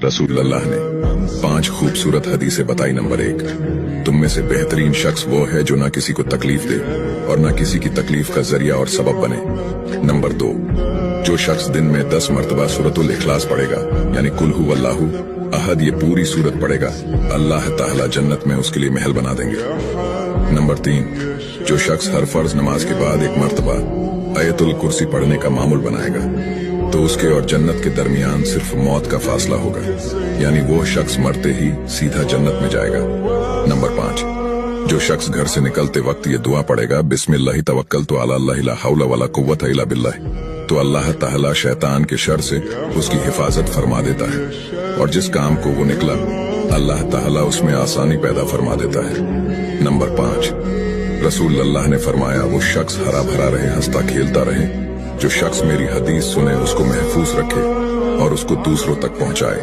रसूलुल्लाह ने 5 खूबसूरत हदीसें बताई। नंबर 1, तुम में से बेहतरीन शख्स वो है जो ना किसी को तकलीफ दे और ना किसी की तकलीफ का जरिया और सबब बने। नंबर 2, जो शख्स दिन में 10 मरतबा सूरतुल इखलास पढ़ेगा यानी कुल हु वल्लाहु अहद, ये पूरी सूरत पढ़ेगा, अल्लाह ताला जन्नत में उसके लिए महल बना देंगे। नंबर 3, जो शख्स हर फर्ज नमाज के बाद 1 मरतबा आयतुल कुर्सी पढ़ने का मामूल बनाएगा तो उसके और जन्नत के दरमियान सिर्फ मौत का फासला होगा, यानी वो शख्स मरते ही सीधा जन्नत में जाएगा। नंबर 5, जो शख्स घर से निकलते वक्त ये दुआ पढ़ेगा, बिस्मिल्लाहि तवक्कलतु अला अल्लाह ला हौला वला कुव्वता इल्ला बिल्लाह, तो अल्लाह ताला शैतान के शर से उसकी हिफाजत फरमा देता है और जिस काम को वो निकला अल्लाह ताला उसमें आसानी पैदा फरमा देता है। नंबर 5, रसूलुल्लाह ने फरमाया, वो शख्स हरा भरा रहे, हंसता खेलता रहे, जो शख्स मेरी हदीस सुने उसको महफूज रखे और उसको दूसरों तक पहुंचाए।